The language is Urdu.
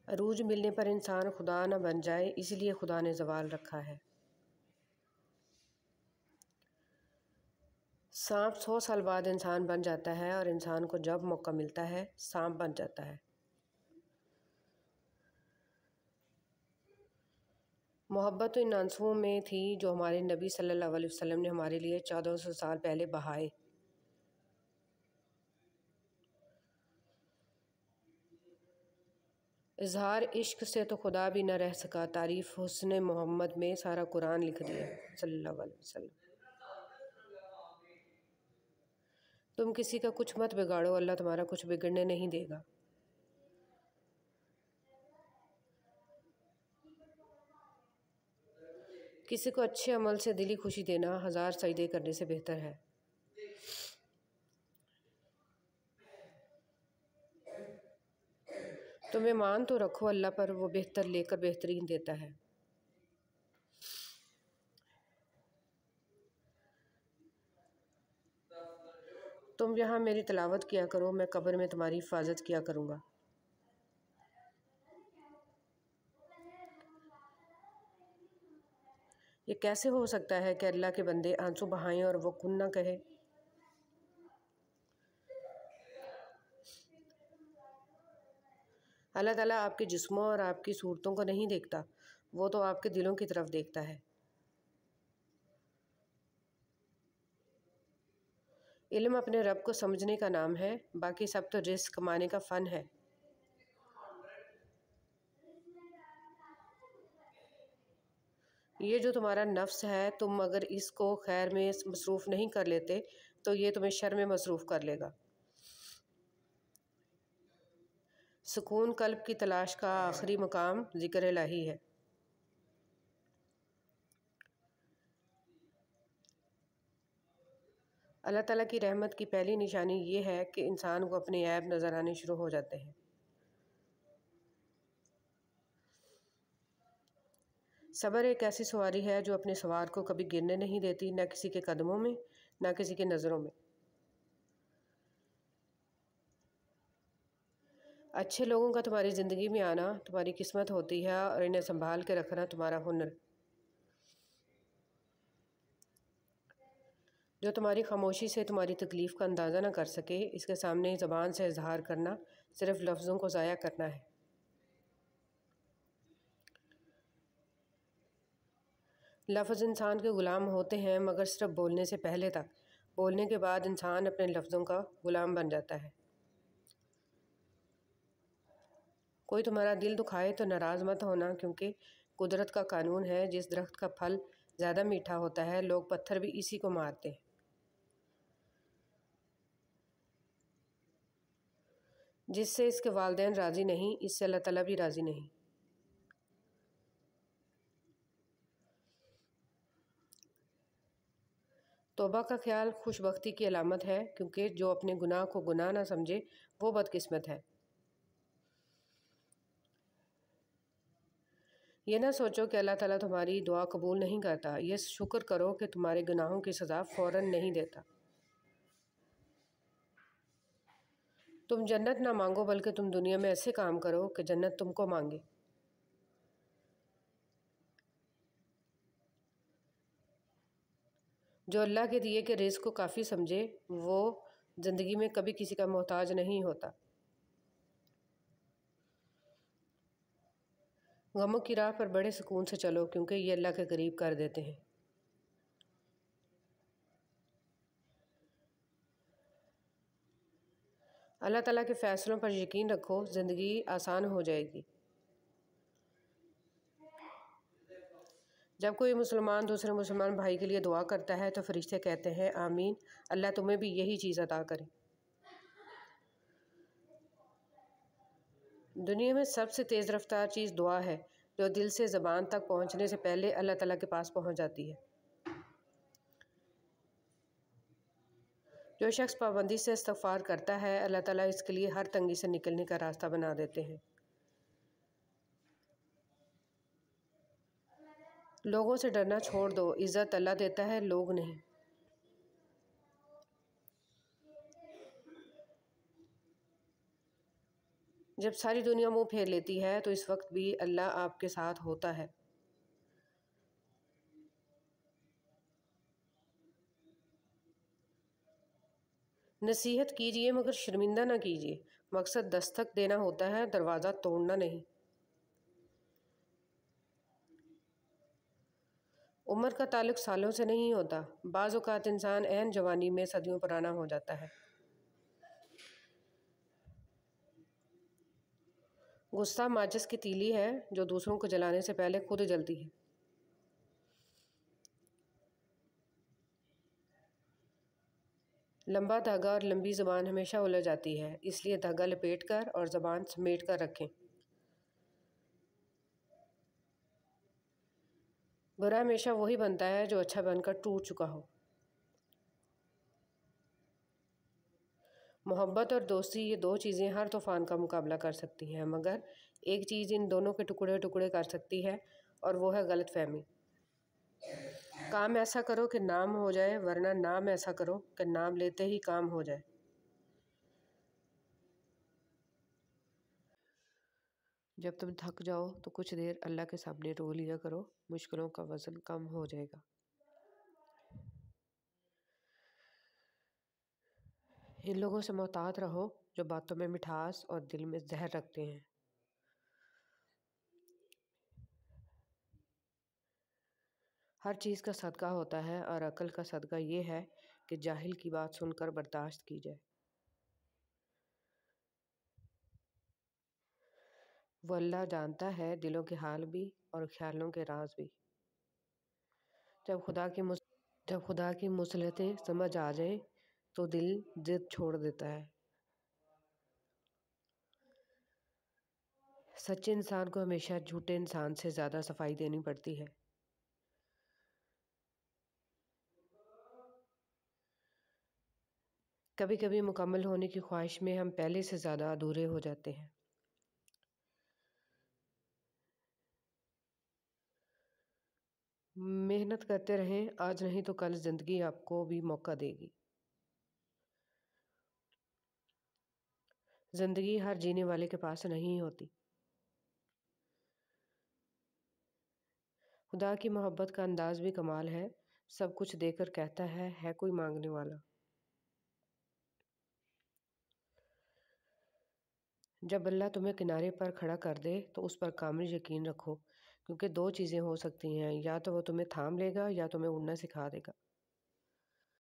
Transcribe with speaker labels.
Speaker 1: عروج ملنے پر انسان خدا نہ بن جائے، اس لیے خدا نے زوال رکھا ہے۔ سانپ 100 سال بعد انسان بن جاتا ہے، اور انسان کو جب موقع ملتا ہے سانپ بن جاتا ہے۔ محبت تو ان آنسوؤں میں تھی جو ہمارے نبی صلی اللہ علیہ وسلم نے ہمارے لیے 1400 سال پہلے بہائے۔ اظہار عشق سے تو خدا بھی نہ رہ سکا، تعریف حسن محمد میں سارا قرآن لکھ دیا صلی اللہ علیہ وسلم۔ تم کسی کا کچھ مت بگاڑو، اللہ تمہارا کچھ بگڑنے نہیں دے گا۔ کسی کو اچھے عمل سے دلی خوشی دینا 1000 سجدے کرنے سے بہتر ہے۔ تم ایمان تو رکھو اللہ پر، وہ بہتر لے کر بہترین دیتا ہے۔ تم یہاں میری تلاوت کیا کرو، میں قبر میں تمہاری حفاظت کیا کروں گا۔ یہ کیسے ہو سکتا ہے کہ اللہ کے بندے آنسو بہائیں اور وہ کن نہ کہے؟ اللہ تعالیٰ آپ کے جسموں اور آپ کی صورتوں کو نہیں دیکھتا، وہ تو آپ کے دلوں کی طرف دیکھتا ہے۔ علم اپنے رب کو سمجھنے کا نام ہے، باقی سب تو رزق کمانے کا فن ہے۔ یہ جو تمہارا نفس ہے، تم اگر اس کو خیر میں مصروف نہیں کر لیتے تو یہ تمہیں شر میں مصروف کر لے گا۔ سکون قلب کی تلاش کا آخری مقام ذکر الہی ہے۔ اللہ تعالیٰ کی رحمت کی پہلی نشانی یہ ہے کہ انسان کو اپنے عیب نظر آنے شروع ہو جاتے ہیں۔ صبر ایک ایسی سواری ہے جو اپنے سوار کو کبھی گرنے نہیں دیتی، نہ کسی کے قدموں میں، نہ کسی کے نظروں میں۔ اچھے لوگوں کا تمہاری زندگی میں آنا تمہاری قسمت ہوتی ہے، اور انہیں سنبھال کے رکھنا تمہارا ہنر۔ جو تمہاری خاموشی سے تمہاری تکلیف کا اندازہ نہ کر سکے، اس کے سامنے زبان سے اظہار کرنا صرف لفظوں کو ضائع کرنا ہے۔ لفظ انسان کے غلام ہوتے ہیں، مگر صرف بولنے سے پہلے تک۔ بولنے کے بعد انسان اپنے لفظوں کا غلام بن جاتا ہے۔ کوئی تمہارا دل دکھائے تو ناراض مت ہونا، کیونکہ قدرت کا قانون ہے، جس درخت کا پھل زیادہ میٹھا ہوتا ہے لوگ پتھر بھی اسی کو مارتے ہیں۔ جس سے اس کے والدین راضی نہیں، اس سے اللہ تعالیٰ بھی راضی نہیں۔ توبہ کا خیال خوش بختی کی علامت ہے، کیونکہ جو اپنے گناہ کو گناہ نہ سمجھے وہ بدقسمت ہے۔ یہ نہ سوچو کہ اللہ تعالیٰ تمہاری دعا قبول نہیں کرتا، یہ شکر کرو کہ تمہارے گناہوں کی سزا فوراً نہیں دیتا۔ تم جنت نہ مانگو، بلکہ تم دنیا میں ایسے کام کرو کہ جنت تم کو مانگے۔ جو اللہ کے دیے کے رزق کو کافی سمجھے، وہ زندگی میں کبھی کسی کا محتاج نہیں ہوتا۔ غموں کی راہ پر بڑے سکون سے چلو، کیونکہ یہ اللہ کے قریب کر دیتے ہیں۔ اللہ تعالیٰ کے فیصلوں پر یقین رکھو، زندگی آسان ہو جائے گی۔ جب کوئی مسلمان دوسرے مسلمان بھائی کے لیے دعا کرتا ہے تو فرشتے کہتے ہیں آمین، اللہ تمہیں بھی یہی چیز عطا کرے۔ دنیا میں سب سے تیز رفتار چیز دعا ہے، جو دل سے زبان تک پہنچنے سے پہلے اللہ تعالیٰ کے پاس پہنچ جاتی ہے۔ جو شخص پابندی سے استغفار کرتا ہے، اللہ تعالیٰ اس کے لیے ہر تنگی سے نکلنے کا راستہ بنا دیتے ہیں۔ لوگوں سے ڈرنا چھوڑ دو، عزت اللہ دیتا ہے، لوگ نہیں۔ جب ساری دنیا منہ پھیر لیتی ہے تو اس وقت بھی اللہ آپ کے ساتھ ہوتا ہے۔ نصیحت کیجیے مگر شرمندہ نہ کیجیے، مقصد دستک دینا ہوتا ہے، دروازہ توڑنا نہیں۔ عمر کا تعلق سالوں سے نہیں ہوتا، بعض اوقات انسان عین جوانی میں صدیوں پرانا ہو جاتا ہے۔ غصہ ماچس کی تیلی ہے جو دوسروں کو جلانے سے پہلے خود جلتی ہے۔ لمبا دھاگا اور لمبی زبان ہمیشہ الجھ جاتی ہے، اس لیے دھاگا لپیٹ کر اور زبان سمیٹ کر رکھیں۔ برا ہمیشہ وہی بنتا ہے جو اچھا بن کر ٹوٹ چکا ہو۔ محبت اور دوستی یہ دو چیزیں ہر طوفان کا مقابلہ کر سکتی ہیں، مگر ایک چیز ان دونوں کے ٹکڑے ٹکڑے کر سکتی ہے اور وہ ہے غلط فہمی۔ کام ایسا کرو کہ نام ہو جائے، ورنہ نام ایسا کرو کہ نام لیتے ہی کام ہو جائے۔ جب تم تھک جاؤ تو کچھ دیر اللہ کے سامنے رو لیا کرو، مشکلوں کا وزن کم ہو جائے گا۔ ان لوگوں سے محتاط رہو جو باتوں میں مٹھاس اور دل میں زہر رکھتے ہیں۔ ہر چیز کا صدقہ ہوتا ہے اور عقل کا صدقہ یہ ہے کہ جاہل کی بات سن کر برداشت کی جائے۔ وہ اللہ جانتا ہے دلوں کے حال بھی اور خیالوں کے راز بھی۔ جب خدا کی مصلحتیں سمجھ آ جائیں تو دل ضد چھوڑ دیتا ہے۔ سچے انسان کو ہمیشہ جھوٹے انسان سے زیادہ صفائی دینی پڑتی ہے۔ کبھی کبھی مکمل ہونے کی خواہش میں ہم پہلے سے زیادہ ادھورے ہو جاتے ہیں۔ محنت کرتے رہیں، آج نہیں تو کل زندگی آپ کو بھی موقع دے گی۔ زندگی ہر جینے والے کے پاس نہیں ہوتی۔ خدا کی محبت کا انداز بھی کمال ہے، سب کچھ دے کر کہتا ہے کوئی مانگنے والا۔ جب اللہ تمہیں کنارے پر کھڑا کر دے تو اس پر کامل یقین رکھو، کیونکہ دو چیزیں ہو سکتی ہیں، یا تو وہ تمہیں تھام لے گا یا تمہیں اڑنا سکھا دے گا۔